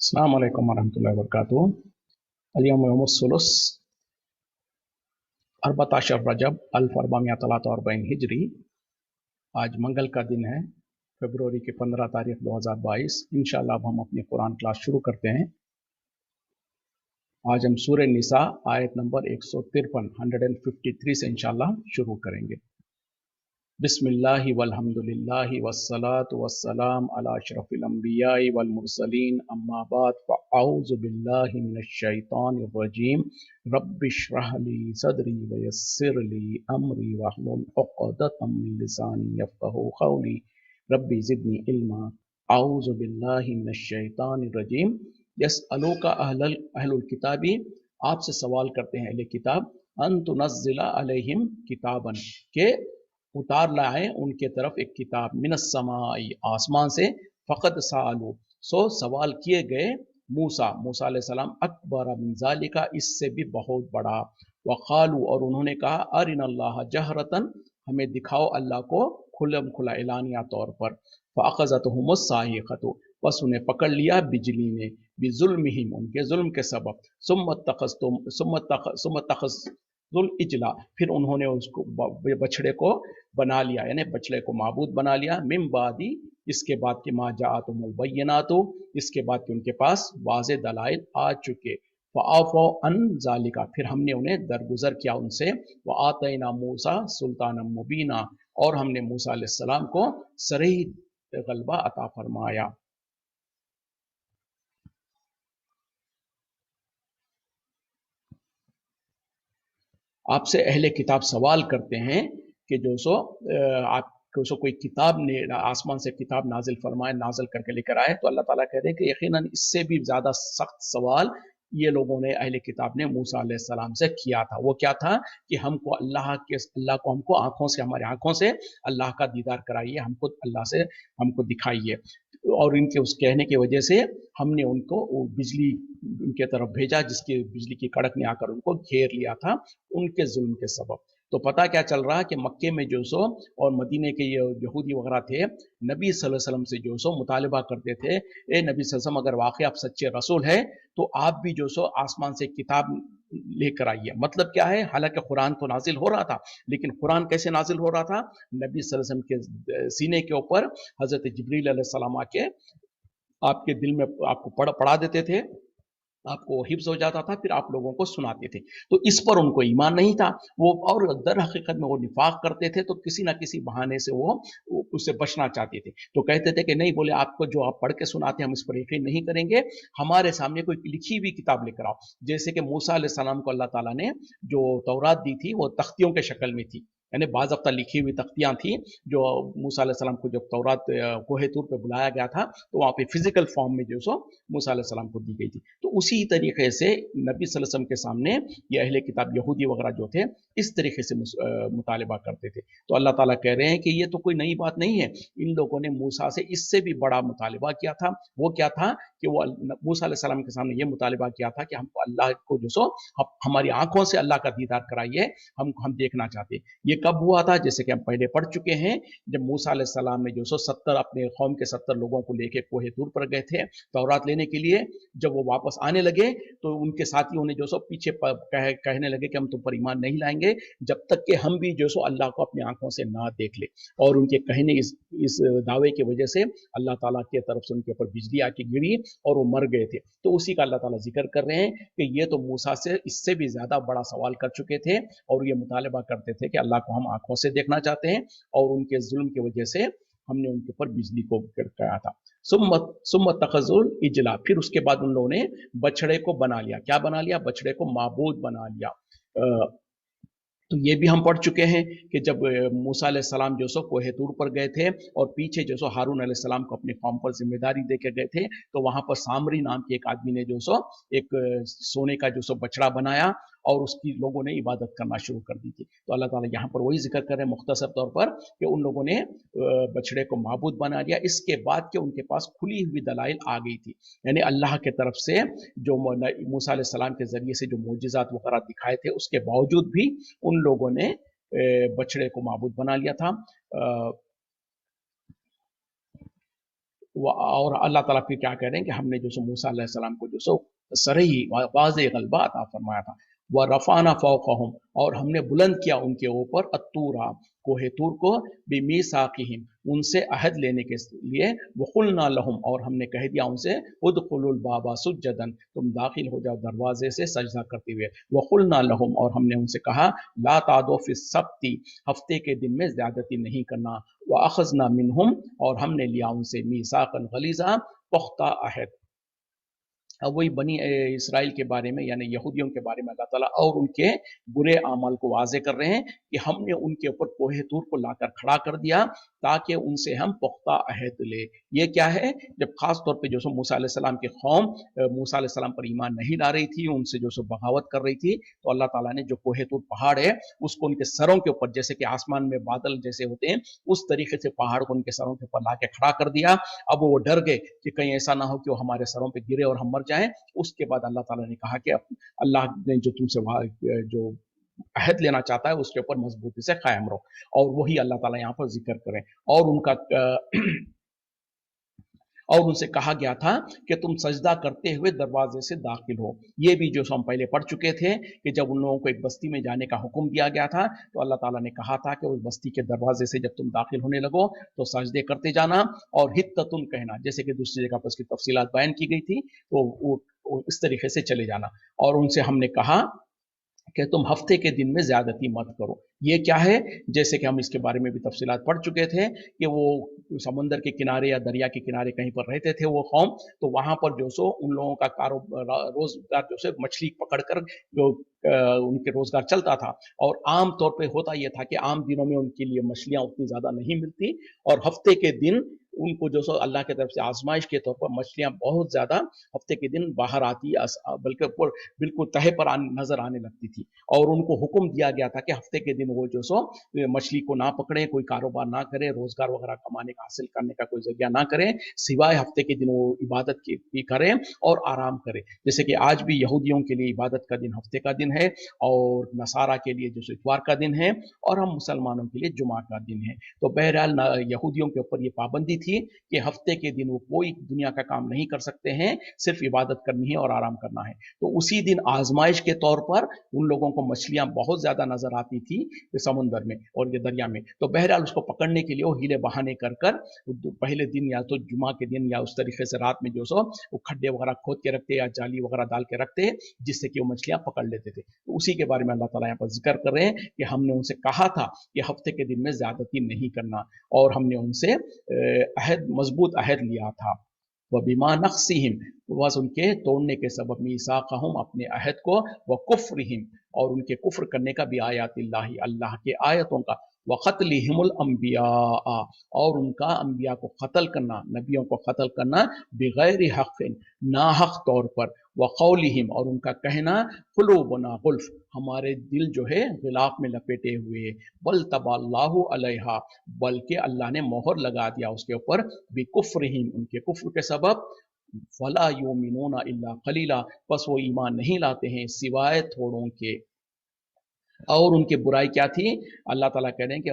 अस्सलाम वालेकुम वरहमतुल्लाहि वबरकातुहू। अल-यौम यौमुस सुलूस 14 रजब 1443 हिजरी। आज मंगल का दिन है, फरवरी की 15 तारीख 2022। इंशाअल्लाह अब हम अपनी कुरान क्लास शुरू करते हैं। आज हम सूरह निसा आयत नंबर 153 से इंशाअल्लाह शुरू करेंगे। बिस्मिल्लाहि वल्हम्दुलिल्लाहि वस्सलातु वस्सलाम अला अशरफिल अंबियाइ वल मुरसलीन अम्मा बाद फ़अऊज़ु बिल्लाहि मिनश शैतानिर रजीम रब्बिश्रह ली सदरी वयस्सिर ली अमरी वहलुल उक़दतम मिन लिसानी यफ़क़हू क़ौली रब्बी ज़िदनी इल्मा। अऊज़ु बिल्लाहि मिनश शैतानिर रजीम। यसअलुका अहलुल किताबी, आपसे सवाल करते हैं अहले किताब, अन तुनज़्ज़िला अलैहिम किताबन, के उतार लाए उनके तरफ एक किताब, मिनस समाई, आसमान से, फ़क़द सालू, सो सवाल किए गए, मूसा अलैहिस्सलाम, अकबर मिन ज़ालिका, इससे भी बहुत बड़ा, वक़ालू, और उन्होंने कहा, अरिनल्लाह जहरतन, हमें दिखाओ अल्लाह को खुलम खुला एलानिया तौर पर, फ़अख़ज़तहुमुस साइक़तु, बस उन्हें पकड़ लिया बिजली ने, बिजुल्मिहिम, उनके जुल्म के सबब, सुम्मतखज़ुल इजला, फिर उन्होंने उसको बछड़े को बना लिया, यानी बछड़े को माबूद बना लिया, मिन बादी, इसके बाद कि मा जाअतुमुल बय्यिनातु, इसके बाद कि उनके पास वाज़े दलाइल आ चुके, फ़अफ़ौ अन ज़ालिका, फिर हमने उन्हें दरगुजर किया उनसे, व आतैना मूसा सुल्तानम मुबीना, और हमने मूसा अलैहिस्सलाम को सरीह गलबा अता फरमाया। आपसे अहले किताब सवाल करते हैं कि जो सो आपको सो कोई किताब ने आसमान से किताब नाजिल फरमाए, नाजिल करके लेकर आए, तो अल्लाह ताला कह रहे हैं कि यकीनन इससे भी ज़्यादा सख्त सवाल ये लोगों ने अहले किताब ने मूसा अलैहिस्सलाम से किया था। वो क्या था कि हमको अल्लाह को हमको आंखों से, हमारी आंखों से अल्लाह का दीदार कराइए, हमको अल्लाह से हमको दिखाइए। और इनके उस कहने की वजह से हमने उनको बिजली उनके तरफ भेजा, जिसकी बिजली की कड़क ने आकर उनको घेर लिया था उनके जुल्म के सबब। तो पता क्या चल रहा है कि मक्के में जो सो और मदीने के ये यहूदी वगैरह थे, नबी सल्लल्लाहु अलैहि वसल्लम से जो सो मुतालिबा करते थे, ए नबी सल्लल्लाहु अलैहि वसल्लम, अगर वाकई आप सच्चे रसूल है तो आप भी जो सो आसमान से किताब लेकर आइए। मतलब क्या है, हालांकि कुरान तो नाजिल हो रहा था, लेकिन कुरान कैसे नाजिल हो रहा था, नबी सल्लल्लाहु अलैहि वसल्लम के सीने के ऊपर हजरत जिब्रील अलैहिस्सलाम आके आपके दिल में आपको पढ़ा देते थे, आपको हिफ्ज़ हो जाता था, फिर आप लोगों को सुनाते थे। तो इस पर उनको ईमान नहीं था, वो और दर हकीकत में वो निफाक करते थे, तो किसी ना किसी बहाने से वो उससे बचना चाहते थे। तो कहते थे कि नहीं, बोले आपको जो आप पढ़ के सुनाते हैं हम इस पर यकीन नहीं करेंगे, हमारे सामने कोई लिखी हुई किताब लेकर आओ। जैसे कि मूसा अलैहिस्सलाम को अल्लाह ताला ने जो तौरात दी थी वो तख्तियों के शक्ल में थी, यानी बाज़ाब्ता लिखी हुई तख्तियाँ थी, जो मूसा अलैहिस्सलाम को जब तौरात कोहे तूर पे बुलाया गया था, तो वहाँ पे फिजिकल फॉर्म में जो सो मूसा अलैहिस्सलाम को दी गई थी। तो उसी तरीके से नबी सल्लल्लाहु अलैहि वसल्लम के सामने ये अहले किताब यहूदी वगैरह जो थे, इस तरीके से मुतालिबा करते थे। तो अल्लाह ताला कह रहे हैं कि ये तो कोई नई बात नहीं है, इन लोगों ने मूसा से इससे भी बड़ा मुतालिबा किया था। वो क्या था कि वो मूसा अलैहिस्सलाम के सामने ये मुतालिबा किया था कि हमको अल्लाह को जो सो हमारी आंखों से अल्लाह का दीदार कराइए, हम देखना चाहते हैं। ये कब हुआ था, जैसे कि हम पहले पढ़ चुके हैं, जब मूसा अलैहिस्सलाम ने जो सो 70 अपने कौम के 70 लोगों को लेके कोहे तूर पर गए थे तौरात लेने के लिए। जब वो वापस आने लगे तो उनके साथियों ने जो सो पीछे कहने लगे कि हम तुम पर ईमान नहीं लाएंगे जब तक कि हम भी जो सो अल्लाह को अपनी आंखों से ना देख ले। और उनके कहने इस दावे की वजह से अल्लाह ताला की तरफ से उनके ऊपर बिजली आके गिरी और वो मर गए थे। तो उसी का अल्लाह ताला जिक्र कर रहे हैं कि ये तो मूसा से इससे भी ज्यादा बड़ा सवाल कर चुके थे, और ये मुतालिबा करते थे कि अल्लाह को हम आंखों से देखना चाहते हैं, और उनके जुल्म की वजह से हमने उनके ऊपर बिजली को गिराया था। सुम्मत तखज़ुल इजला, फिर उसके बाद उन लोगों ने बछड़े को बना लिया। क्या बना लिया? बछड़े को माबूद बना लिया। तो ये भी हम पढ़ चुके हैं कि जब मूसा अलैहिस्सलाम जो सो कोहे तूर पर गए थे और पीछे जो सो हारून अलैहिस्सलाम को अपने कौम पर जिम्मेदारी दे के गए थे, तो वहां पर सामरी नाम के एक आदमी ने जो सो एक सोने का जो सो बछड़ा बनाया और उसकी लोगों ने इबादत करना शुरू कर दी थी। तो अल्लाह ताला यहाँ पर वही जिक्र कर रहे हैं मुख्तसर तौर पर कि उन लोगों ने बछड़े को माबूद बना लिया, इसके बाद कि उनके पास खुली हुई दलाइल आ गई थी, यानी अल्लाह के तरफ से जो मूसा अलैहिस्सलाम के जरिए से जो मोजिज़ात वगैरह दिखाए थे, उसके बावजूद भी उन लोगों ने बछड़े को माबूद बना लिया था। اور اللہ تعالیٰ پھر کیا کہہ رہے ہیں کہ ہم نے جو سو موسیٰ علیہ السلام کو جو سو صریح واضح غلبہ عطا فرمایا تھا، وَرَفَعْنَا فَوْقَهُمْ، اور ہم نے بلند کیا ان کے اوپر الطورا، کوہ طور کو، بِمِيثَاقِهِمْ، ان سے عہد لینے کے لیے، وَقُلْنَا لَهُمْ، اور ہم نے کہہ دیا ان سے، ادخلوا الباب سجدا، تم داخل ہو جاؤ دروازے سے سجدہ کرتے ہوئے، وَقُلْنَا لَهُمْ، اور ہم نے ان سے کہا، لا تعدوا فی السبت، ہفتے کے دن میں زیادتی نہیں کرنا، وَأَخَذْنَا مِنْهُمْ، اور ہم نے لیا ان سے میثاقا غلیظا، پختہ عہد۔ اب وہی بنی اسرائیل کے بارے میں یعنی یہودیوں کے بارے میں اللہ تعالیٰ اور ان کے برے اعمال کو واضح کر رہے ہیں کہ ہم نے ان کے اوپر کوہ طور کو لا کر کھڑا کر دیا تاکہ ان سے ہم پختہ عہد لے۔ یہ کیا ہے؟ جب خاص طور پہ جو سو موسیٰ علیہ السلام کی قوم موسیٰ علیہ السلام پر ایمان نہیں لا رہی تھی، ان سے جو سو بغاوت کر رہی تھی، تو اللہ تعالیٰ نے جو کوہ طور پہاڑ ہے اس کو ان کے سروں کے اوپر، جیسے کہ آسمان میں بادل جیسے ہوتے ہیں اس طریقے سے پہاڑ کو ان کے سروں کے اوپر لا کے کھڑا کر دیا۔ اب وہ ڈر گئے کہ کہیں ایسا نہ ہو کہ وہ ہمارے سروں پہ گرے اور ہم مر جائیں۔ اس کے بعد اللہ تعالیٰ نے کہا کہ اللہ نے جو تم سے جو عہد لینا چاہتا ہے اس کے اوپر مضبوطی سے قائم رہو، اور وہی اللہ تعالیٰ یہاں پر ذکر کریں، اور ان کا اور ان سے کہا گیا تھا کہ تم سجدہ کرتے ہوئے دروازے سے داخل ہو۔ یہ بھی جو ہم پہلے پڑھ چکے تھے کہ جب ان لوگوں کو ایک بستی میں جانے کا حکم دیا گیا تھا تو اللہ تعالیٰ نے کہا تھا کہ اس بستی کے دروازے سے جب تم داخل ہونے لگو تو سجدے کرتے جانا، اور حتتن کہنا، جیسے کہ دوسری جگہ پر اس کی تفصیلات بیان کی گئی تھی، تو وہ اس طریقے سے چلے جانا۔ اور ان سے ہم نے کہا کہ تم ہفتے کے دن میں زیادتی مت کرو۔ یہ کیا ہے؟ جیسے کہ ہم اس کے بارے میں بھی تفصیلات پڑھ چکے تھے کہ وہ سمندر کے کنارے یا دریا کے کنارے کہیں پر رہتے تھے وہ قوم، تو وہاں پر جو سو ان لوگوں کا روزگار جو سو مچھلی پکڑ کر جو ان کے روزگار چلتا تھا، اور عام طور پہ ہوتا یہ تھا کہ عام دنوں میں ان کے لیے مچھلیاں اتنی زیادہ نہیں ملتی، اور ہفتے کے دن ان کو جو سو اللہ کی طرف سے آزمائش کے طور پر مچھلیاں بہت زیادہ ہفتے کے دن باہر آتی، بلکہ بالکل تہے پر نظر آنے لگتی تھی، اور ان کو حکم دیا گیا تھا کہ ہفتے کے دن وہ جو سو مچھلی کو نہ پکڑیں، کوئی کاروبار نہ کرے، روزگار وغیرہ کمانے کا حاصل کرنے کا کوئی ذریعہ نہ کریں، سوائے ہفتے کے دن وہ عبادت کی کریں اور آرام کریں۔ جیسے کہ آج بھی یہودیوں کے لیے عبادت کا دن ہفتے کا دن ہے، اور نصارہ کے لیے جو اتوار کا دن ہے، اور ہم مسلمانوں کے لیے جمعہ کا دن ہے۔ تو بہرحال یہودیوں کے اوپر یہ پابندی تھی کہ ہفتے کے دن وہ کوئی دنیا کا کام نہیں کر سکتے ہیں، صرف عبادت کرنی ہے اور آرام کرنا ہے۔ تو اسی دن آزمائش کے طور پر ان لوگوں کو مچھلیاں بہت زیادہ نظر آتی تھی سمندر میں اور یہ دریا میں، تو بہرحال اس کو پکڑنے کے لیے وہ ہیلے بہانے کر پہلے دن یا تو جمعہ کے دن یا اس طریقے سے رات میں جو سو وہ کھڈے وغیرہ کھود کے رکھتے یا جالی وغیرہ ڈال کے رکھتے جس سے کہ وہ مچھلیاں پکڑ لیتے تھے۔ تو اسی کے بارے میں اللہ تعالیٰ یہاں پر ذکر کر رہے ہیں کہ ہم نے ان سے کہا تھا کہ ہفتے کے دن میں زیادتی نہیں کرنا، اور ہم نے ان سے مضبوط عہد لیا تھا۔ وَبِمَا نَقْصِهِمْ، بس ان کے توڑنے کے سبب، میثاقہم، اپنے عہد کو، وَكُفْرِهِمْ، اور ان کے کفر کرنے کا، بِآیاتِ اللہ، اللہ کے آیتوں کا، وَقَتْلِهِمُ الْأَنْبِيَاءَ، اور ان کا انبیاء کو قتل کرنا، نبیوں کو قتل کرنا، بغیر حق، ناحق طور پر، وقولہم، اور ان کا کہنا، قلوبنا غلف، ہمارے دل جو ہے غلاف میں لپیٹے ہوئے، بل طبع اللہ علیہا، بلکہ اللہ نے مہر لگا دیا اس کے اوپر، بکفرہم، ان کے کفر کے سبب، فلا یؤمنون الا قلیلا، بس وہ ایمان نہیں لاتے ہیں سوائے تھوڑوں کے۔ اور ان کی برائی کیا تھی؟ اللہ تعالیٰ کہہ رہے ہیں کہ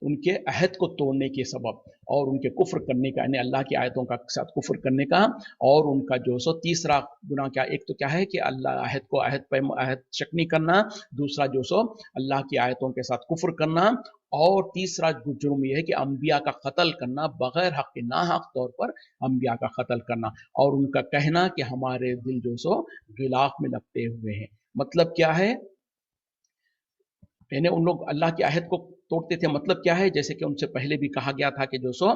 ان کے عہد کو توڑنے کے سبب، اور ان کے کفر کرنے کا، یعنی اللہ کی آیتوں کا ساتھ کفر کرنے کا، اور ان کا جو سو تیسرا گناہ کیا، ایک تو کیا ہے کہ اللہ عہد شکنی کرنا، دوسرا جو سو اللہ کی آیتوں کے ساتھ کفر کرنا، اور تیسرا جرم یہ ہے کہ انبیاء کا قتل کرنا، بغیر حق، ناحق طور پر انبیاء کا قتل کرنا، اور ان کا کہنا کہ ہمارے دل جو سو غلاف میں لپٹے ہوئے ہیں۔ مطلب کیا ہے؟ یعنی ان لوگ اللہ کے عہد کو توڑتے تھے، مطلب کیا ہے؟ جیسے کہ ان سے پہلے بھی کہا گیا تھا کہ جو سو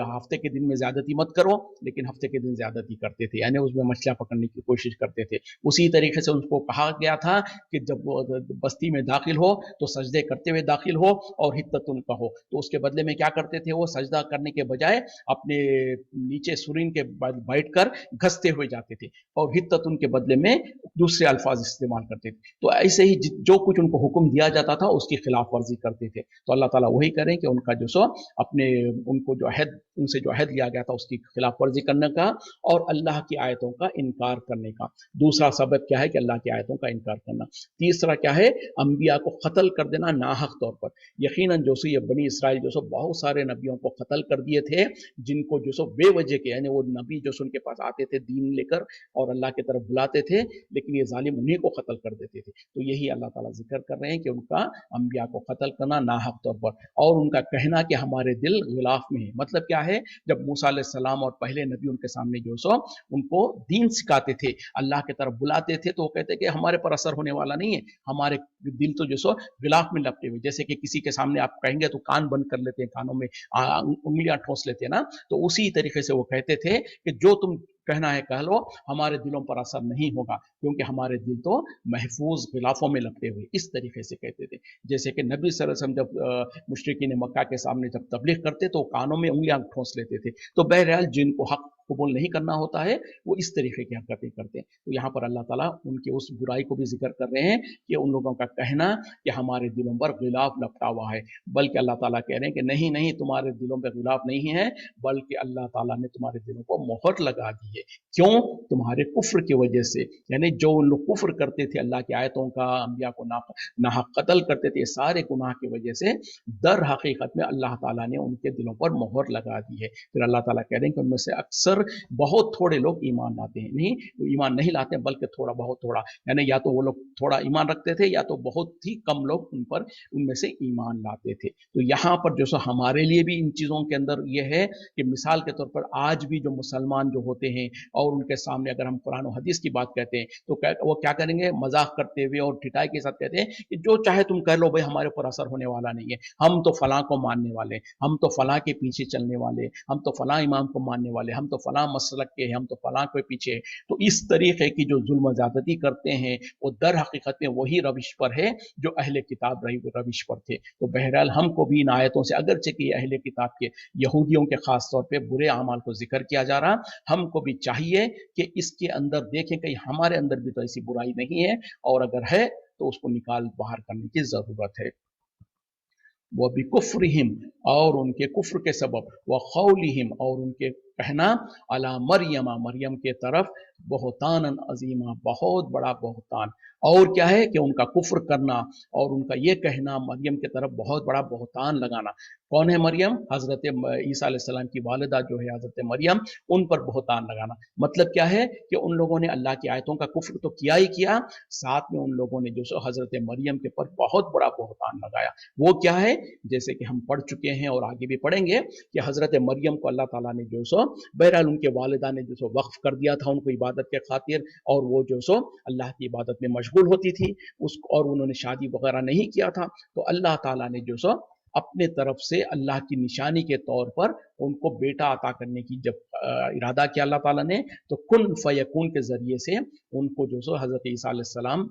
ہفتے کے دن میں زیادتی مت کرو، لیکن ہفتے کے دن زیادتی کرتے تھے، یعنی اس میں مچھلیاں پکڑنے کی کوشش کرتے تھے۔ اسی طریقے سے ان کو کہا گیا تھا کہ جب وہ بستی میں داخل ہو تو سجدے کرتے ہوئے داخل ہو، اور حتتن کہو، تو اس کے بدلے میں کیا کرتے تھے؟ وہ سجدہ کرنے کے بجائے اپنے نیچے سرین کے بیٹھ کر گھستے ہوئے جاتے تھے، اور حتتن کے بدلے میں دوسرے الفاظ استعمال کرتے تھے۔ تو ایسے ہی جو کچھ ان کو حکم دیا جاتا تھا اس کی خلاف ورزی کرتے تھے۔ थे। तो अल्लाह ताला वही करें कि उनका जो सो अपने उनको जो अहद उनसे जो अहद लिया गया था उसकी खिलाफ वर्जी करने का और अल्लाह की आयतों का इनकार करने का। दूसरा सबब क्या है कि अल्लाह की आयतों का इनकार करना। तीसरा क्या है, अंबिया को कत्ल कर देना नाहक तौर पर। यकीनन जो सो ये बनी इसराइल जो सो बहुत सारे नबियों को कत्ल कर दिए थे, जिनको जो सो बेवजह के, यानी वो नबी जो सो उनके पास आते थे दीन लेकर और अल्लाह की तरफ बुलाते थे, लेकिन ये जालिम उन्हीं को कत्ल कर देते थे। तो यही अल्लाह ताला जिक्र कर रहे हैं कि उनका अंबिया को कत्ल करना नाहक तौर पर, और उनका कहना कि हमारे दिल गिलाफ में है। मतलब क्या है, जब मूसा अलैहिस्सलाम और पहले नबी उनके सामने जो सो उनको दीन सिखाते थे, अल्लाह की तरफ बुलाते थे, तो वो कहते कि हमारे पर असर होने वाला नहीं है, हमारे दिल तो जो सो गिलाफ में लपटे हुए। जैसे कि किसी के सामने आप कहेंगे तो कान बंद कर लेते हैं, कानों में उंगलियां ठोस लेते हैं ना, तो उसी तरीके से वो कहते थे कि जो तुम कहना है कह लो, हमारे दिलों पर असर नहीं होगा, क्योंकि हमारे दिल तो महफूज गिलाफों में लपटे हुए। इस तरीके से कहते थे। जैसे कि नबी सल्लल्लाहु अलैहि वसल्लम जब मुशरिकीन मक्का के सामने जब तबलीग करते तो कानों में उंगलियां ठोंस लेते थे। तो बहरहाल जिनको हक कबूल नहीं करना होता है वो इस तरीके की हरकतें करते हैं। तो यहाँ पर अल्लाह ताला उनके उस बुराई को भी जिक्र कर रहे हैं कि उन लोगों का कहना कि हमारे दिलों पर गिलाफ लपटा हुआ है, बल्कि अल्लाह ताला कह रहे हैं कि नहीं नहीं, तुम्हारे दिलों पर गिलाफ नहीं है, बल्कि अल्लाह ताला ने तुम्हारे दिलों को मोहर लगा दी है। क्यों? तुम्हारे कुफ्र की वजह से। यानी जो लोग कुफ्र करते थे अल्लाह की आयतों का, अंबिया को नाहक कत्ल करते थे, सारे गुनाह की वजह से दर हकीकत में अल्लाह ताला ने उनके दिलों पर मोहर लगा दी है। फिर अल्लाह ताला कह रहे हैं कि उनमें से अक्सर बहुत थोड़े लोग ईमान लाते हैं। नहीं, वो ईमान नहीं लाते हैं, बल्कि थोड़ा बहुत थोड़ा, यानी या तो वो लोग थोड़ा ईमान रखते थे या तो बहुत ही कम लोग उनमें से ईमान लाते थे। तो यहाँ पर जो सो हमारे लिए भी इन चीज़ों के अंदर ये है कि मिसाल के तौर पर आज भी जो मुसलमान जो होते हैं और उनके सामने अगर हम कुरान और हदीस की बात कहते हैं तो वो क्या करेंगे, मजाक करते हुए और ठिठाई के साथ कहते हैं कि जो चाहे तुम कह लो भाई, हमारे ऊपर असर होने वाला नहीं है, हम तो फलां को मानने वाले, हम तो फलां के पीछे चलने वाले, हम तो फलां इमाम को मानने वाले, हम तो फलां मसलक के हैं, हम तो फलां के पीछे है। तो इस तरीके की जो जुल्म ज्यादती करते हैं वो दर हकीकत में वही रविश पर है जो अहले किताब रविश पर थे। तो बहरहाल हमको भी इन आयतों से, अगरचे कि अहले किताब के यहूदियों के खास तौर पे बुरे अमाल को जिक्र किया जा रहा, हमको भी चाहिए कि इसके अंदर देखें कहीं हमारे अंदर भी तो ऐसी बुराई नहीं है, और अगर है तो उसको निकाल बाहर करने की जरूरत है। वह भी कुफ्रिहिम, और उनके कुफ्र के सबब, व खौलिहिम, और उनके कहना, अला मरियमा, मरियम के तरफ, बहुतान अजीमा, बहुत बड़ा बहुतान। और क्या है कि उनका कुफ्र करना और उनका ये कहना, मरियम के तरफ बहुत बड़ा बहुतान लगाना। कौन है मरियम? हजरत ईसा अलैहिस्सलाम की वालिदा जो है हजरत मरियम, उन पर बहुतान लगाना। मतलब क्या है कि उन लोगों ने अल्लाह की आयतों का कुफ्र तो किया ही किया, साथ में उन लोगों ने जो सो हजरत मरियम के पर बहुत बड़ा बहुतान लगाया। वो क्या है? जैसे कि हम पढ़ चुके हैं और आगे भी पढ़ेंगे कि हजरत मरियम को अल्लाह ताला ने जो सो, बहरहाल उनके वालिदा ने जो सो वक्फ कर दिया था उनको इबादत के खातिर, और वो जो सो अल्लाह की इबादत में मशगूल होती थी उसको, और उन्होंने शादी वगैरह नहीं किया था। तो अल्लाह ताला ने जो सो अपने तरफ से अल्लाह की निशानी के तौर पर उनको बेटा अता करने की जब इरादा किया अल्लाह ताला ने, तो कुन फयकून के जरिए से उनको जो सो हजरत ईसा अलैहिस्सलाम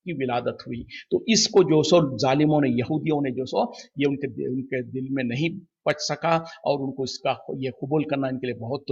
की विलादत हुई। तो इसको जो सो जालिमों ने, यहूदियों ने जो सो ये उनके दिल में नहीं पच सका, और उनको इसका ये कबूल करना इनके लिए बहुत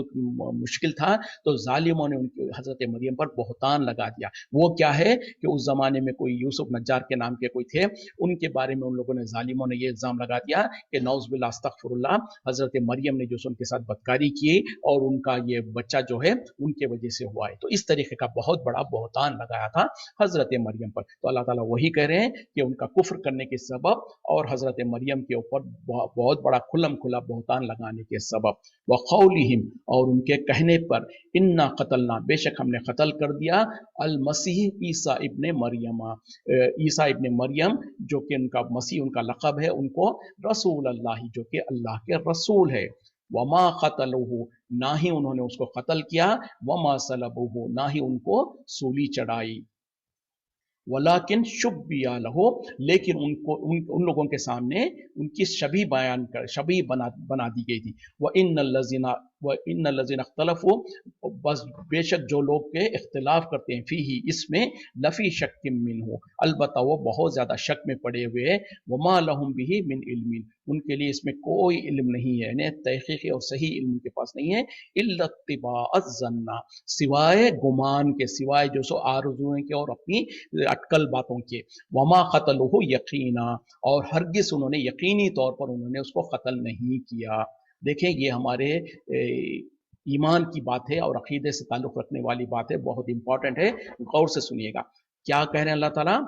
मुश्किल था। तो जालिमों ने उनकी हजरत मरियम पर बहुतान लगा दिया। वो क्या है कि उस जमाने में कोई यूसुफ नज्जार के नाम के कोई थे, उनके बारे में उन लोगों ने, जालिमों ने ये इल्जाम लगा दिया कि नौज़ुबिल्लाह अस्तगफिरुल्लाह, हजरत मरियम ने जो उनके साथ बदकारी की और उनका ये बच्चा जो है उनके वजह से हुआ है। तो इस तरीके का बहुत बड़ा बहुतान लगाया था हजरत मरियम पर। तो अल्लाह ताला वही कह रहे हैं कि उनका कुफ्र करने के सबब और हजरत मरियम के ऊपर बहुत बड़ा खुल्लम खुला बहुतान लगाने के सबब, व खौलिहिम, और उनके कहने पर, इन्ना कतलना, बेशक हमने कत्ल कर दिया, अल मसीह ईसा इब्ने मरियमा, ईसा इब्ने मरियम जो कि उनका मसीह उनका लक़ब है, उनको रसूल अल्लाह, जो कि अल्लाह के रसूल है। वमा क़तलूहु, ना ही उन्होंने उसको कत्ल किया, वमा सलबूहु, ना ही उनको सूली चढ़ाई, वलाकिन शुब्बिया लहो, लेकिन उनको उन लोगों के सामने उनकी शबी बयान कर, शबी बना दी गई थी। व इन्नल लज़ीना व इन लज़ीना इख्तलफ़ू, बस बेशक जो लोग के इख्तिलाफ करते हैं फीही इसमें, लफ़ी शक्किम मिन्हु, अलबत्ता वो बहुत ज़्यादा शक में पड़े हुए हैं, वमा लहुम बिही मिन इल्मिन, उनके लिए इसमें कोई इल्म नहीं है, यानी तहक़ीक़ी और सही इल्म उनके पास नहीं है, इल्ला इत्तिबाअ ज़न्ना, सिवाय गुमान के, सिवाय जो सो आरज़ुओं के और अपनी अटकल बातों के, वमा क़तलुहु यक़ीना, और हरगिज़ उन्होंने यकीनी तौर पर उन्होंने उसको कत्ल नहीं किया। देखें ये हमारे ईमान की बात है और अकीदे से ताल्लुक़ रखने वाली बात है, बहुत इंपॉर्टेंट है, गौर से सुनिएगा। क्या कह रहे हैं अल्लाह ताला?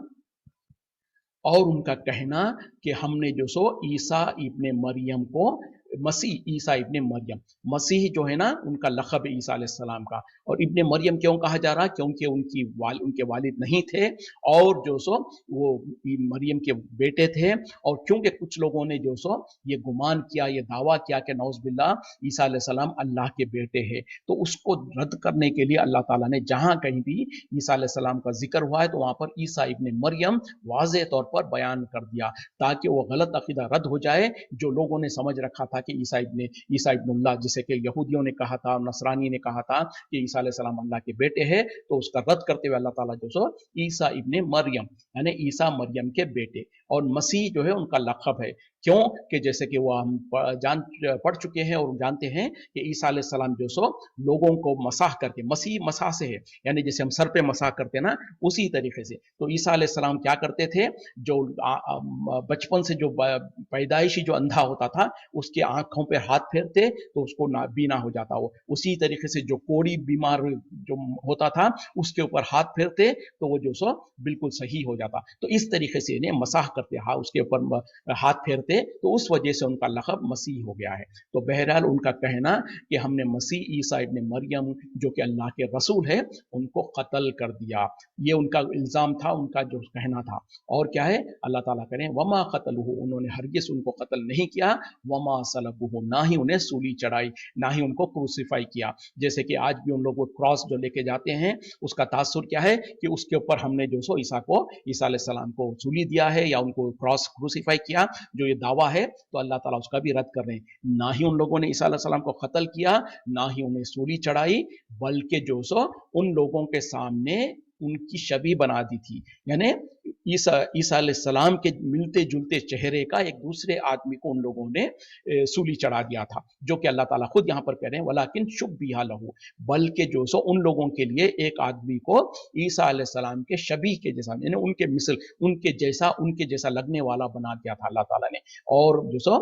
और उनका कहना कि हमने जो सो ईसा इब्ने मरियम को, मसीह ईसा इब्ने मरियम, मसीह जो है ना उनका लक़ब है ईसा अलैहिस्सलाम का, और इब्ने मरियम क्यों कहा जा रहा? क्योंकि उनके वालिद नहीं थे और जो सो वो मरियम के बेटे थे, और क्योंकि कुछ लोगों ने जो सो ये गुमान किया, ये दावा किया कि नौज़ुबिल्लाह ईसा अलैहिस्सलाम अल्लाह के बेटे हैं, तो उसको रद्द करने के लिए अल्लाह ताला ने जहाँ कहीं भी ईसा अलैहिस्सलाम का जिक्र हुआ है तो वहाँ पर ईसा इब्ने मरियम वाज़ेह तौर पर बयान कर दिया, ताकि वो गलत अकीदा रद्द हो जाए जो लोगों ने समझ रखा था कि ईसा इब्नुल्लाह, जिसे कि यहूदियों ने कहा था, नसरानी ने कहा था कि ईसा अलैहिस्सलाम अल्लाह के बेटे हैं, तो उसका रद्द करते हुए अल्लाह ताला जो सो ईसा इब्ने मरियम यानी ईसा मरियम के बेटे, और मसीह जो है उनका लक़ब है। क्यों कि जैसे कि वो हम पढ़ चुके हैं और जानते हैं कि ईसा अलैहिस्सलाम जो सो लोगों को मसाह करके, मसीह मसाह से है, यानी जैसे हम सर पे मसाह करते हैं ना, उसी तरीके से। तो ईसा अलैहिस्सलाम क्या करते थे? जो बचपन से जो पैदाइशी जो अंधा होता था उसके आंखों पे हाथ फेरते तो उसको बीना हो जाता, वो उसी तरीके से जो कोड़ी बीमार जो होता था उसके ऊपर हाथ फेरते तो वो जो सो बिल्कुल सही हो जाता। तो इस तरीके से इन्हें मसाह करते, हाँ उसके ऊपर हाथ फेरते, तो उस वजह से उनका लक़ब मसीह हो गया है। तो बहरहाल उनका कहना कि हमने मसीह ईसा इब्ने मरियम जो कि अल्लाह के रसूल है उनको कत्ल कर दिया, ये उनका इल्ज़ाम था, उनका जो कहना था। और क्या है? अल्लाह ताला करें वमा क़तलुहु, उन्होंने हरगिज़ उनको कत्ल नहीं किया, वमा सलबुहु, ना ही उन्हें सूली चढ़ाई, ना ही उनको क्रूसीफाई किया। जैसे कि आज भी उन लोग वो क्रॉस जो लेके जाते हैं उसका तासुर क्या है कि उसके ऊपर हमने जो सो ईसा अलैहिस्सलाम को सूली दिया है या उनको क्रॉस क्रूसीफाई किया, जो ये दावा है, तो अल्लाह ताला उसका भी रद्द कर रहे हैं। ना ही उन लोगों ने ईसा अलैहिस्सलाम को कत्ल किया, ना ही उन्हें सूली चढ़ाई, बल्कि जो सो उन लोगों के सामने उनकी छवि बना दी थी, यानी ईसा अलैहिस्सलाम के मिलते जुलते चेहरे का एक दूसरे आदमी को उन लोगों ने सूली चढ़ा दिया था, जो कि अल्लाह ताला खुद यहाँ पर कह रहे हैं वलाकिन शुब्बिहा लहू, बल्कि जो सो उन लोगों के लिए एक आदमी को ईसा अलैहिस्सलाम के शबीह के जैसा, यानी उनके मिसल, उनके जैसा लगने वाला बना दिया था अल्लाह ताला ने। और जो सो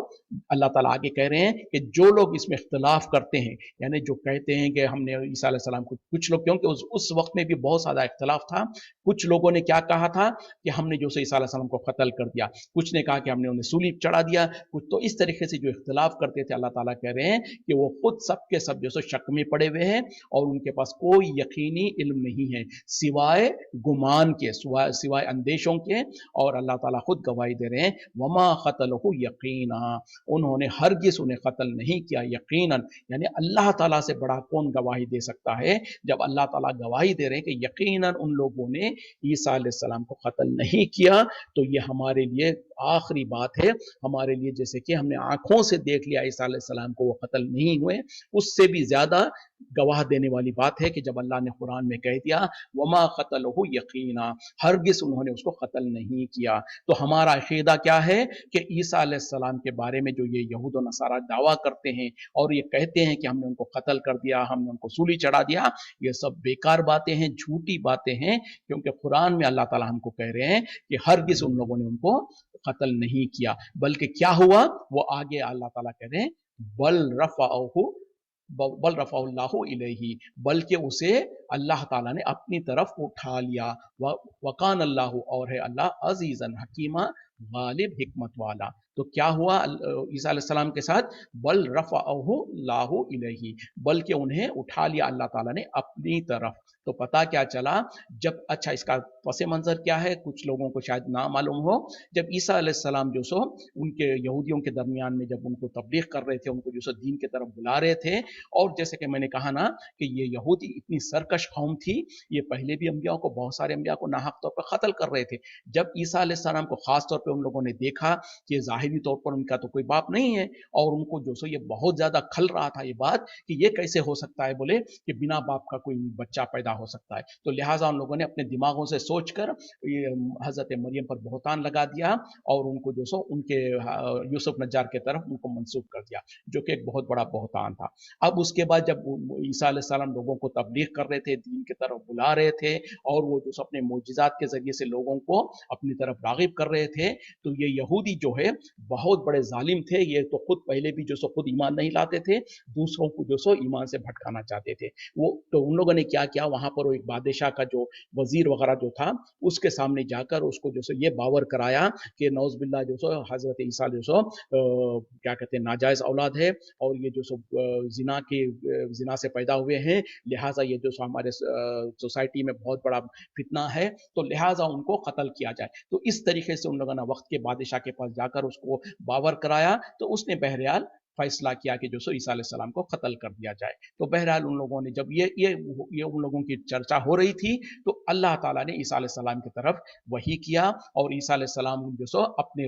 अल्लाह ताला आगे कह रहे हैं कि जो लोग इसमें इख्तिलाफ करते हैं, यानी जो कहते हैं कि हमने ईसा अलैहिस्सलाम को, कुछ लोग, क्योंकि उस वक्त में भी बहुत ज़्यादा इख्तिलाफ था, कुछ लोगों ने क्या कहा था कि हमने जो ईसा अलैहिस्सलाम को कत्ल कर दिया, कुछ ने कहा कि हमने उन्हें सूली चढ़ा दिया, कुछ तो इस तरीके से जो इख्तिलाफ करते थे, अल्लाह ताला कह रहे हैं कि वो खुद सब के सब जो सो शक में पड़े हुए हैं और उनके पास कोई यकीनी इल्म नहीं है सिवाय गुमान के, सिवाय अंदेशों के, और अल्लाह ताला खुद गवाही दे रहे हैं वमा क़तलहु यकीना, उन्होंने हरगिज़ उन्हें कत्ल नहीं किया यकीनन, यानी अल्लाह ताला से बड़ा कौन गवाही दे सकता है जब अल्लाह ताला गवाही दे रहे हैं कि यकीनन उन लोगों ने ईसा अलैहिस्सलाम को कत्ल नहीं किया। तो ये हमारे लिए आखिरी बात है, हमारे लिए जैसे कि हमने आंखों से देख लिया ईसा अलैहिस्सलाम को वो कत्ल नहीं हुए, उससे भी ज्यादा गवाह देने वाली बात है कि जब अल्लाह ने कुरान में कह दिया वमा क़तलहु यकीना, हरगिज़ उन्होंने उसको कत्ल नहीं किया। तो हमारा अक़ीदा क्या है कि ईसा अलैहिस्सलाम के बारे में जो ये यहूद और नसारा दावा करते हैं और ये कहते हैं कि हमने उनको कत्ल कर दिया, हमने उनको सूली चढ़ा दिया, ये सब बेकार बातें हैं, झूठी बातें हैं, क्योंकि कुरान में अल्लाह ताला हमको कह रहे हैं कि हरगिज़ उन लोगों ने उनको कत्ल नहीं किया, बल्कि क्या हुआ, वो आगे अल्लाह ताला कह रहे हैं बल रफ़अल्लाहु इलैहि, बल्कि उसे अल्लाह ताला ने अपनी तरफ उठा लिया, वकान अल्लाह, और है अल्लाह अज़ीज़न हकीमा, गालिब हिकमत वाला। तो क्या हुआ ईसा अलैहिस्सलाम के साथ? बल रफ़अल्लाहु इलैहि, बल्कि उन्हें उठा लिया अल्लाह ताला ने अपनी तरफ। तो पता क्या चला जब, अच्छा इसका पस मंज़र क्या है कुछ लोगों को शायद ना मालूम हो, जब ईसा अलैहिस्सलाम जो सो उनके यहूदियों के दरमियान में जब उनको तबलीग कर रहे थे, उनको जो सो दीन की तरफ बुला रहे थे, और जैसे कि मैंने कहा ना कि ये यहूदी इतनी सरकश कौम थी, ये पहले भी अंबिया को, बहुत सारे अंबिया को नाहक तौर पर कत्ल कर रहे थे। जब ईसा अलैहिस्सलाम को खास तौर पे उन लोगों ने देखा कि ज़ाहिरी मानवी तौर पर उनका तो कोई बाप नहीं है, और उनको जो सो ये बहुत ज़्यादा खल रहा था ये बात कि ये कैसे हो सकता है, बोले कि बिना बाप का कोई बच्चा पैदा हो सकता है। तो लिहाजा उन लोगों ने अपने दिमागों से सोचकर ये हज़रत मरियम पर बहतान लगा दिया और उनको जो सो उनके यूसुफ नज्जार की तरफ उनको मंसूब कर दिया, जो कि एक बहुत बड़ा बहतान था। अब उसके बाद जब ईसा अलैहिस्सलाम लोगों को तबलीग कर रहे थे, दीन की तरफ बुला रहे थे, और वो जो अपने मोजिज़ात के ज़रिए से लोगों को अपनी तरफ राग़िब कर रहे थे, तो ये यहूदी जो है बहुत बड़े ज़ालिम थे। ये तो खुद पहले भी जो सो खुद ईमान नहीं लाते थे, दूसरों को जो सो ईमान से भटकाना चाहते थे। वो तो उन लोगों ने क्या किया, वहाँ पर वो एक बादशाह का जो वज़ीर वग़ैरह जो था, उसके सामने जाकर उसको जो सो ये बावर कराया कि नौज़ बिल्लाह जो सो हज़रत ईसा जो सो क्या कहते हैं नाजायज़ औलाद है, और ये जो सो ज़िना से पैदा हुए हैं, लिहाजा ये जो सो हमारे सोसाइटी में बहुत बड़ा फितना है, तो लिहाजा उनको कत्ल किया जाए। तो इस तरीके से उन लोगों ने वक्त के बादशाह के पास जाकर उसको बावर कराया, तो उसने बहरहाल फैसला किया कि जो सो ईसा अलैहिस्सलाम को कत्ल कर दिया जाए। तो बहरहाल उन लोगों ने जब ये उन लोगों की चर्चा हो रही थी, तो अल्लाह ताला ने ईसा अलैहिस्सलाम की तरफ वही किया, और ईसा अलैहिस्सलाम जो सो अपने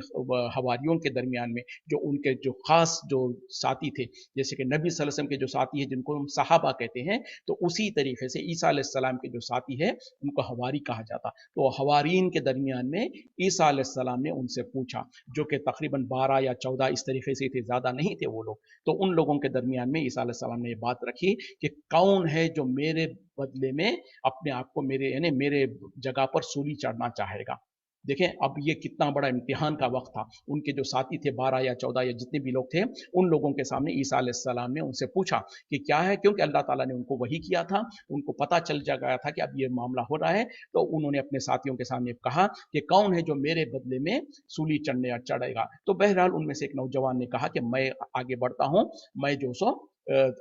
हवारियों के दरमियान में जो उनके जो खास जो साथी थे, जैसे कि नबी सल्लल्लाहु अलैहि वसल्लम के जो साथी हैं जिनको हम सहाबा कहते हैं, तो उसी तरीके से ईसा अलैहिस्सलाम के जो साथी है उनको हवारी कहा जाता। तो हवारीन के दरमियान में ईसा अलैहिस्सलाम ने उनसे पूछा, जो कि तकरीबन 12 या 14 इस तरीके से थे, ज़्यादा नहीं थे वो लोग। तो उन लोगों के दरमियान में ईसा अलैहिस्सलाम ने ये बात रखी कि कौन है जो मेरे बदले में अपने आप को मेरे यानी मेरे जगह पर सूली चढ़ना चाहेगा। देखें अब ये कितना बड़ा इम्तिहान का वक्त था। उनके जो साथी थे 12 या 14 या जितने भी लोग थे, उन लोगों के सामने ईसा अलैहिस्सलाम ने उनसे पूछा कि क्या है, क्योंकि अल्लाह ताला ने उनको वही किया था, उनको पता चल जा गया था कि अब ये मामला हो रहा है। तो उन्होंने अपने साथियों के सामने कहा कि कौन है जो मेरे बदले में सूली चढ़ेगा। तो बहरहाल उनमें से एक नौजवान ने कहा कि मैं आगे बढ़ता हूँ, मैं जो सो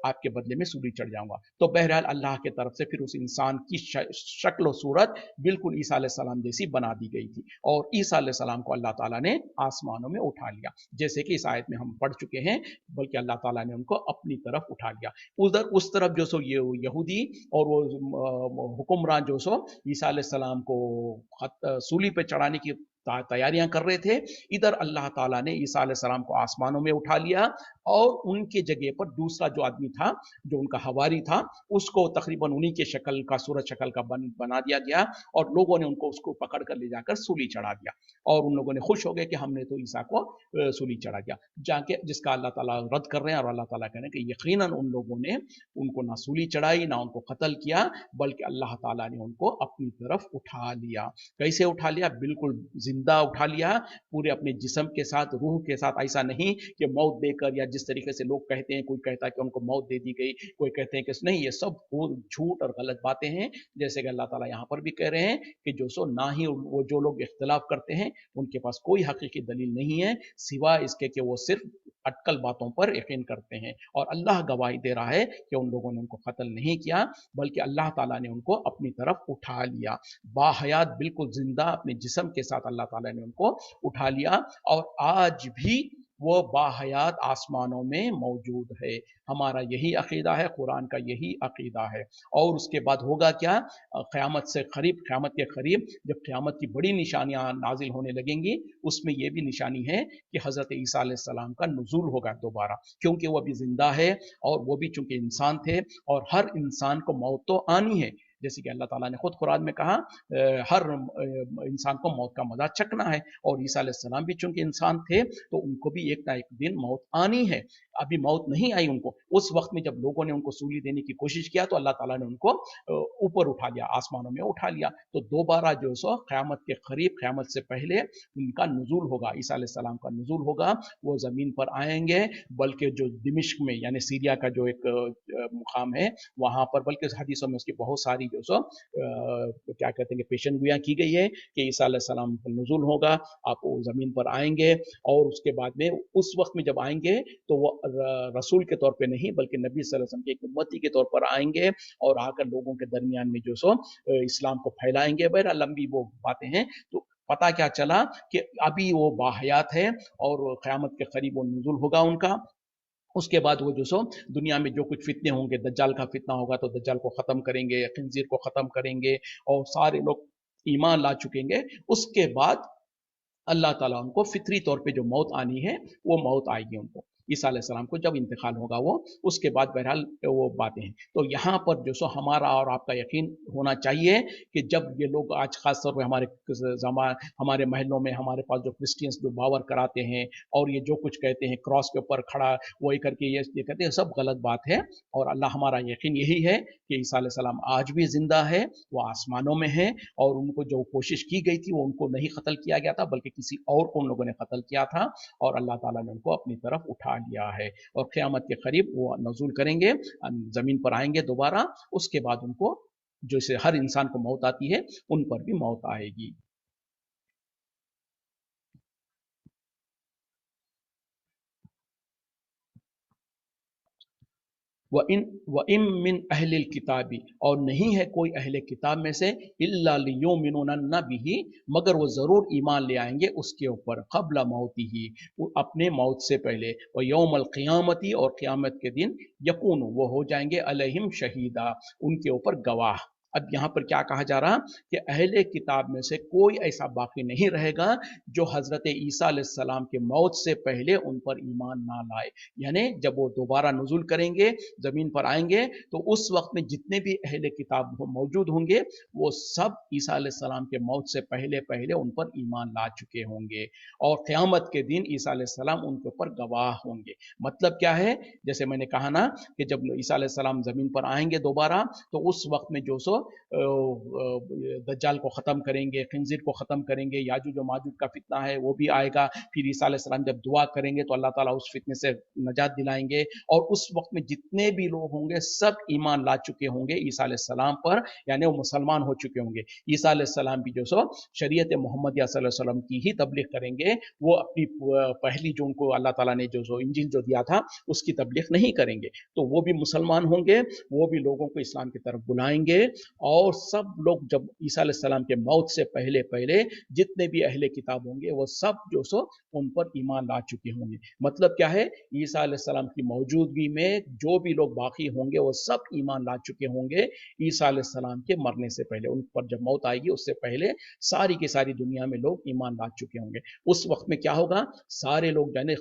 आपके बदले में सूली चढ़ जाऊंगा। तो बहरहाल अल्लाह की तरफ से फिर उस इंसान की शक्ल और सूरत बिल्कुल ईसा अलैहिस्सलाम जैसी बना दी गई थी, और ईसा अलैहिस्सलाम को अल्लाह ताला ने आसमानों में उठा लिया, जैसे कि इस आयत में हम पढ़ चुके हैं, बल्कि अल्लाह ताला ने उनको अपनी तरफ उठा लिया। उधर उस तरफ जो सो ये यहूदी और वो हुक्मरान जो सो ईसा अलैहिस्सलाम को सूली पे चढ़ाने की तैयारियां कर रहे थे, इधर अल्लाह ताला ने ईसा अलैहिस्सलाम को आसमानों में उठा लिया, और उनके जगह पर दूसरा जो आदमी था, जो उनका हवारी था, उसको तकरीबन उन्हीं के शक्ल का सूरत शक्ल का बना दिया गया, और लोगों ने उनको उसको पकड़ कर ले जाकर सूली चढ़ा दिया, और उन लोगों ने खुश हो गए कि हमने तो ईसा को सूली चढ़ा दिया, जाके जिसका अल्लाह ताला रद्द कर रहे हैं, और अल्लाह ताला कह रहे हैं कि यकीनन उन लोगों ने उनको ना सूली चढ़ाई ना उनको कत्ल किया, बल्कि अल्लाह ताला ने उनको अपनी तरफ उठा लिया। कैसे उठा लिया? बिल्कुल जिंदा उठा लिया, पूरे अपने जिस्म के साथ, रूह के साथ। ऐसा नहीं कि मौत देकर, या जिस तरीके से लोग कहते हैं, कोई कहता है कि उनको मौत दे दी गई, कोई कहते हैं कि नहीं, ये सब झूठ और गलत बातें हैं। जैसे कि अल्लाह ताला यहाँ पर भी कह रहे हैं कि जो सो ना ही वो जो लोग इख्तिलाफ करते हैं उनके पास कोई हकीकी दलील नहीं है सिवा इसके कि वो सिर्फ अटकल बातों पर यकीन करते हैं, और अल्लाह गवाही दे रहा है कि उन लोगों ने उनको कत्ल नहीं किया, बल्कि अल्लाह ताला ने उनको अपनी तरफ उठा लिया, बाहयात बिल्कुल जिंदा अपने जिस्म के साथ अल्लाह ताला ने उनको उठा लिया, और आज भी वो बाहयात आसमानों में मौजूद है। हमारा यही अकीदा है, कुरान का यही अकीदा है। और उसके बाद होगा क्या? क़यामत से करीब, क़यामत के करीब जब क़यामत की बड़ी निशानियां नाजिल होने लगेंगी, उसमें यह भी निशानी है कि हज़रत ईसा अलैहिस्सलाम का नुज़ूल होगा दोबारा, क्योंकि वो अभी जिंदा है, और वो भी चूंकि इंसान थे, और हर इंसान को मौत तो आनी है, जैसे कि अल्लाह ताला ने खुद कुरान में कहा हर इंसान को मौत का मजा चखना है, और ईसा अलैहिस्सलाम भी चूंकि इंसान थे, तो उनको भी एक ना एक दिन मौत आनी है। अभी मौत नहीं आई उनको। उस वक्त में जब लोगों ने उनको सूली देने की कोशिश किया, तो अल्लाह ताला ने उनको ऊपर उठा लिया, आसमानों में उठा लिया। तो दोबारा जो सो क़यामत के करीब, क़यामत से पहले उनका नुज़ूल होगा, ईसा अलैहिस्सलाम का नुज़ूल होगा, वो ज़मीन पर आएंगे, बल्कि जो दिमिश्क में यानी सीरिया का जो एक मुकाम है वहाँ पर, बल्कि हदीसों में उसकी बहुत सारी जो सो क्या कहते हैं कि पेशन गोइयाँ की गई है कि ईसा अलैहिस्सलाम का नुज़ूल होगा, आप वो ज़मीन पर आएंगे, और उसके बाद में उस वक्त में जब आएंगे तो वो रसूल के तौर पे नहीं, बल्कि नबी सल्लल्लाहु अलैहि वसल्लम के एक उम्मती के तौर पर आएंगे, और आकर लोगों के दरमियान में जो सो इस्लाम को फैलाएंगे। बहरहाल लंबी वो बातें हैं। तो पता क्या चला कि अभी वो बाहयात है, और क़यामत के करीब वो नुज़ूल होगा उनका। उसके बाद वो जो सो दुनिया में जो कुछ फितने होंगे, दज्जाल का फितना होगा तो दज्जाल को ख़त्म करेंगे, खिंजीर को ख़त्म करेंगे, और सारे लोग ईमान ला चुकेंगे। उसके बाद अल्लाह ताला उनको फितरी तौर पे जो मौत आनी है वो मौत आएगी उनको। ईसा अलैहिस्सलाम को जब इंतकाल होगा वो, उसके बाद बहरहाल वो बातें हैं। तो यहाँ पर जो सो हमारा और आपका यकीन होना चाहिए कि जब ये लोग आज खास तौर पे हमारे महलों में हमारे पास जो क्रिश्चियंस जो बावर कराते हैं और ये जो कुछ कहते हैं क्रॉस के ऊपर खड़ा वही करके ये कहते हैं, सब गलत बात है। और अल्लाह हमारा यकीन यही है कि ईसा अलैहिस्सलाम आज भी जिंदा है, वो आसमानों में है, और उनको जो कोशिश की गई थी वो उनको नहीं कत्ल किया गया था बल्कि किसी और को उन लोगों ने कत्ल किया था, और अल्लाह ताला ने उनको अपनी तरफ उठा लिया है। और क़यामत के करीब वो नज़ूल करेंगे, ज़मीन पर आएंगे दोबारा, उसके बाद उनको जैसे हर इंसान को मौत आती है उन पर भी मौत आएगी। व इम मिन अहलिल किताबी, और नहीं है कोई अहले किताब में से, इल्ला लियुमिनुन बिही, मगर वो जरूर ईमान ले आएंगे उसके ऊपर, क़ब्ल मौती ही, अपने मौत से पहले, व यौमल क़ियामती, और क़यामत के दिन, यकून वो हो जाएंगे, अलैहिम शहीदा, उनके ऊपर गवाह। अब यहाँ पर क्या कहा जा रहा कि अहले किताब में से कोई ऐसा बाकी नहीं रहेगा जो हजरत ईसा अलैहिस्सलाम के मौत से पहले उन पर ईमान ना लाए। यानी जब वो दोबारा नुज़ूल करेंगे, जमीन पर आएंगे, तो उस वक्त में जितने भी अहले किताब मौजूद होंगे वो सब ईसा अलैहिस्सलाम के मौत से पहले पहले उन पर ईमान ला चुके होंगे, और क़यामत के दिन ईसा अलैहिस्सलाम उनके ऊपर गवाह होंगे। मतलब क्या है, जैसे मैंने कहा ना कि जब ईसा अलैहिस्सलाम जमीन पर आएंगे दोबारा, तो उस वक्त में जो सो दज्जाल को ख़त्म करेंगे, खिंजीर को ख़त्म करेंगे, याजूज और माजूज का फितना है वो भी आएगा। फिर ईसा अलैहिस्सलाम जब दुआ करेंगे तो अल्लाह ताला उस फितने से नजात दिलाएंगे, और उस वक्त में जितने भी लोग होंगे सब ईमान ला चुके होंगे ईसा अलैहिस्सलाम पर, यानी वो मुसलमान हो चुके होंगे। ईसा अलैहिस्सलाम भी जो सो शरीयत मोहम्मदिया सल्लल्लाहु अलैहि वसल्लम की ही तबलीग करेंगे, वो अपनी पहली जो उनको अल्लाह ताला ने जो इंजील जो दिया था उसकी तबलीग नहीं करेंगे। तो वो भी मुसलमान होंगे, वो भी लोगों को इस्लाम की तरफ बुलाएंगे, और सब लोग जब ईसा अलैहिस्सलाम के मौत से पहले पहले जितने भी अहले किताब होंगे वो सब जो सो उन पर ईमान ला चुके होंगे। मतलब क्या है, ईसा अलैहिस्सलाम की मौजूदगी में जो भी लोग बाकी होंगे वो सब ईमान ला चुके होंगे ईसा अलैहिस्सलाम के मरने से पहले। उन पर जब मौत आएगी उससे पहले सारी की सारी दुनिया में लोग ईमान ला चुके होंगे। उस वक्त में क्या होगा, सारे लोग यानी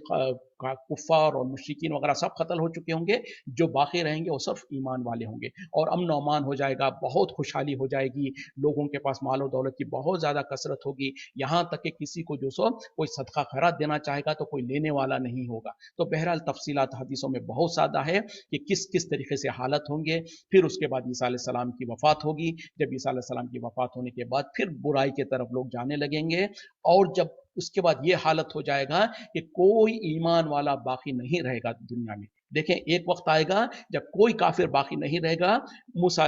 कुफ्फार और मुशरिकीन वगैरह सब कत्ल हो चुके होंगे, जो बाकी रहेंगे वो सब ईमान वाले होंगे, और अमन और अमान हो जाएगा, बहुत खुशहाली हो जाएगी, लोगों के पास माल और दौलत की बहुत ज़्यादा कसरत होगी, यहाँ तक कि किसी को जो सो कोई सदका खैरात देना चाहेगा तो कोई लेने वाला नहीं होगा। तो बहरहाल तफसीलात हदीसों में बहुत ज़्यादा है कि किस किस तरीके से हालत होंगे। फिर उसके बाद ईसा अलैहिस्सलाम की वफ़ात होगी, जब ईसा अलैहिस्सलाम की वफ़ात होने के बाद फिर बुराई की तरफ लोग जाने लगेंगे, और जब उसके बाद ये हालत हो जाएगा कि कोई ईमान वाला बाकी नहीं रहेगा दुनिया में। देखें, एक वक्त आएगा जब कोई काफिर बाकी नहीं रहेगा ईसा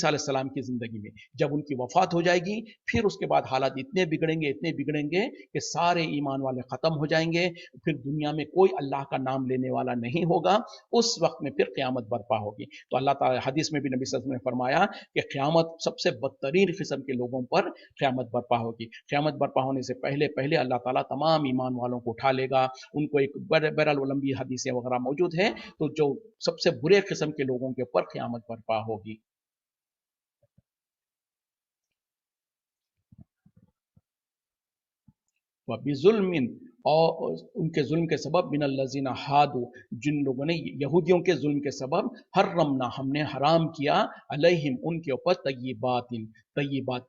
अलैहिस्सलाम की जिंदगी में, जब उनकी वफात हो जाएगी, फिर उसके बाद हालात इतने बिगड़ेंगे कि सारे ईमान वाले खत्म हो जाएंगे, फिर दुनिया में कोई अल्लाह का नाम लेने वाला नहीं होगा। उस वक्त में फिर क़यामत बर्पा होगी। तो अल्लाह ताला हदीस में भी नबी सल्लल्लाहु अलैहि वसल्लम ने फरमाया कि क़यामत सबसे बदतरीन किस्म के लोगों पर क़यामत बर्पा होगी। क़यामत बर्पा होने से पहले पहले अल्लाह ताला तमाम ईमान वालों को उठा लेगा, उनको एक बहरहाल लंबी हदीसें वगैरह मौजूद हैं, तो जो सबसे बुरे किस्म के लोगों के ऊपर क़यामत बर्पा होगी। वबिजुल्मिन, और उनके जुल्म के सबब, मिनल लजीना हादू, जिन लोगों ने, यहूदियों के जुल्म के सबब, हर्रमना, हमने हराम किया, अलैहिम, उनके ऊपर, तय्यिबातिन, तय्यिबात,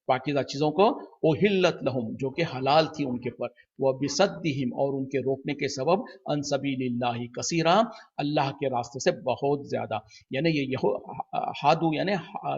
पाकीज़ा चीज़ों को, उहिल्लत लहुम, जो कि हलाल थी उनके पर, वह बिसद्दिहिम, और उनके रोकने के सबब, अन सबीलिल्लाहि कसीरा, अल्लाह के रास्ते से बहुत ज़्यादा। यानी ये हादू यानी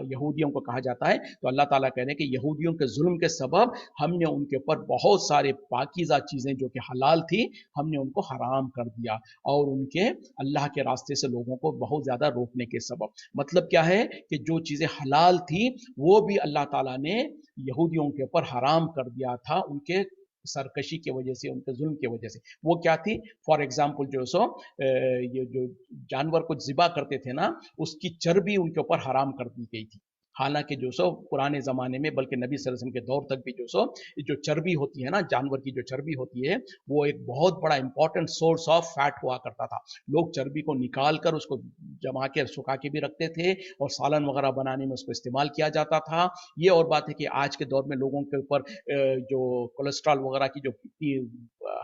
यहूदियों को कहा जाता है। तो अल्लाह ताला कह रहे हैं कि यहूदियों के जुल्म के सबब हमने उनके ऊपर बहुत सारे पाकीज़ा चीज़ें जो कि हलाल थी, हमने उनको हराम कर दिया, और उनके अल्लाह के रास्ते से लोगों को बहुत ज़्यादा रोकने के सबब। मतलब क्या है कि जो चीज़ें हलाल थी वो भी अल्लाह ताला ने यहूदियों के ऊपर हराम कर दिया था, उनके सरकशी की वजह से, उनके जुल्म की वजह से। वो क्या थी, फॉर एग्जाम्पल जो सो ये जो जानवर को ज़िबा करते थे ना, उसकी चर्बी उनके ऊपर हराम कर दी गई थी। हालांकि जो सो पुराने ज़माने में, बल्कि नबी सल्लल्लाहु अलैहि वसल्लम के दौर तक भी जो सो जो चर्बी होती है ना, जानवर की जो चर्बी होती है, वो एक बहुत बड़ा इंपॉर्टेंट सोर्स ऑफ फैट हुआ करता था। लोग चर्बी को निकाल कर उसको जमा के सुखा के भी रखते थे और सालन वगैरह बनाने में उसको इस्तेमाल किया जाता था। ये और बात है कि आज के दौर में लोगों के ऊपर जो कोलेस्ट्रॉल वगैरह की जो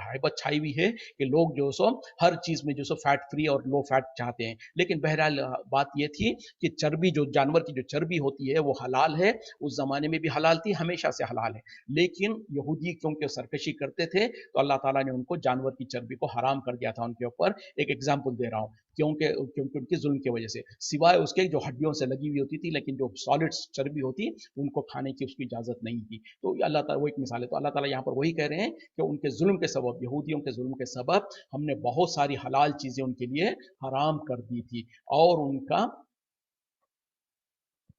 हैबत छाई हुई है कि लोग जो सो हर चीज़ में जो सो फैट फ्री और लो फैट चाहते हैं। लेकिन बहरहाल बात ये थी कि चर्बी, जो जानवर की जो चर्बी होती है वो हलाल है, उस ज़माने में भी हलाल थी, हमेशा से हलाल है। लेकिन यहूदी क्योंकि सरकशी करते थे तो अल्लाह ताला ने उनको जानवर की चर्बी को हराम कर दिया था उनके ऊपर। एक एग्जाम्पल दे रहा हूँ, क्योंकि क्योंकि उनकी जुल्म की वजह से, सिवाय उसके जो हड्डियों से लगी हुई होती थी, लेकिन जो सॉलिड चर्बी होती उनको खाने की उसकी इजाज़त नहीं थी। तो अल्लाह ताला, वो एक मिसाल है। तो अल्लाह ताला यहाँ पर वही कह रहे हैं कि उनके जुल्म के सबब, यहूदियों के जुल्म के सबब हमने बहुत सारी हलाल चीज़ें उनके लिए हराम कर दी थी, और उनका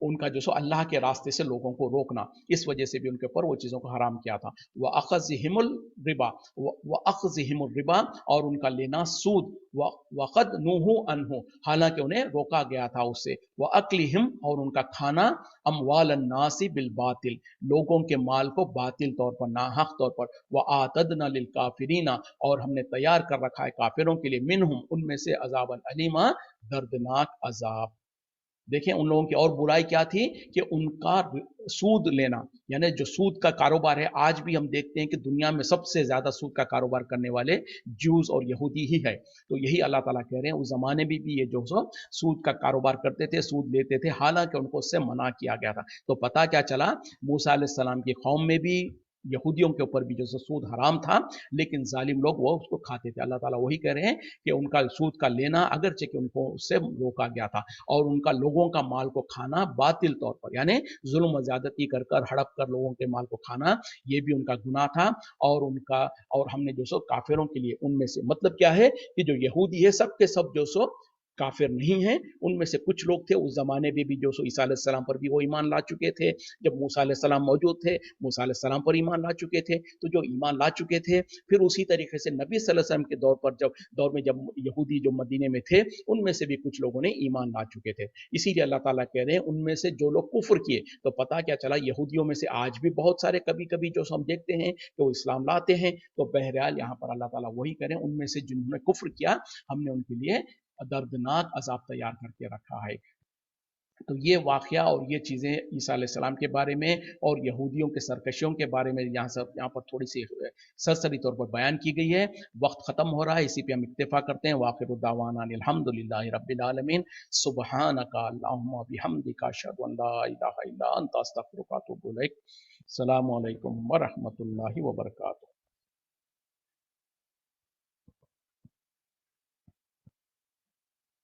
उनका जो सो अल्लाह के रास्ते से लोगों को रोकना, इस वजह से भी उनके ऊपर वो चीज़ों को हराम किया था। व अखज़िहिमुल रिबा, व अखज़िहिमुल रिबा, और उनका लेना सूद, व वक़द नूहू अन्हु, हालांकि उन्हें रोका गया था उससे। व अक्लिहिम, और उनका खाना, अमवाल अन्नासी बिल बातिल, लोगों के माल को बातिल तौर पर, नाहक तौर पर। व आतदना लिल काफिरीना, और हमने तैयार कर रखा है काफिरों के लिए, मिनहुम, उनमें से, अज़ाबन अलीमा, दर्दनाक अजाब। देखें उन लोगों की और बुराई क्या थी कि उनका सूद लेना, यानी जो सूद का कारोबार है, आज भी हम देखते हैं कि दुनिया में सबसे ज्यादा सूद का कारोबार करने वाले जूस और यहूदी ही है। तो यही अल्लाह ताला कह रहे हैं, उस जमाने में भी ये जो सो सूद का कारोबार करते थे, सूद लेते थे, हालांकि उनको उससे मना किया गया था। तो पता क्या चला, मूसा अलैहि सलाम की कौम में भी, यहूदियों के ऊपर भी जो सूद हराम था, लेकिन जालिम लोग वो उसको खाते थे। अल्लाह ताला वही कह रहे हैं कि उनका सूद का लेना, अगरचे कि उनको उससे रोका गया था, और उनका लोगों का माल को खाना बातिल तौर पर, यानी जुल्म ज्यादती कर कर, हड़प कर लोगों के माल को खाना, ये भी उनका गुनाह था। और उनका, और हमने जो सो काफिरों के लिए, उनमें से मतलब क्या है कि जो यहूदी है सब के सब जो सो काफिर नहीं है। उनमें से कुछ लोग थे उस जमाने में भी जो सो ईसा अलैहि सलाम पर भी वो ईमान ला चुके थे, जब मूसा अलैहि सलाम मौजूद थे, मूसा अलैहि सलाम पर ईमान ला चुके थे। तो जो ईमान ला चुके थे, फिर उसी तरीके से नबी सल्लल्लाहु अलैहि वसल्लम के दौर में जब यहूदी जो मदीने में थे, उनमें से भी कुछ लोगों ने ईमान ला चुके थे। इसीलिए अल्लाह ताला कह रहे हैं उनमें से जो लोग कुफ्र किए, तो पता क्या चला, यहूदियों में से आज भी बहुत सारे कभी कभी जो हम देखते हैं कि वो इस्लाम लाते हैं। तो बहरहाल यहाँ पर अल्लाह ताला वही करें, उनमें से जिन्होंने कुफ्र किया, हमने उनके लिए दर्दनाक अजाब तैयार करके रखा है। तो ये वाक़या और ये चीज़ें ईसा अलैहिस्सलाम के बारे में और यहूदियों के सरकशियों के बारे में यहाँ पर थोड़ी सी सरसरी तौर पर बयान की गई है। वक्त ख़त्म हो रहा है, इसी पे हम इत्तेफाक करते हैं। वाखिरु दावाना अनिल हम्दुलिल्लाहि रब्बिल आलमीन, सुब्हानका अल्लाहुम्मा बिहम्दिका अशहदु अन ला इलाहा इल्ला अंता अस्तगफिरुका व अतूबु इलैक। अस्सलामु अलैकुम व रहमतुल्लाहि व बरकातुहू।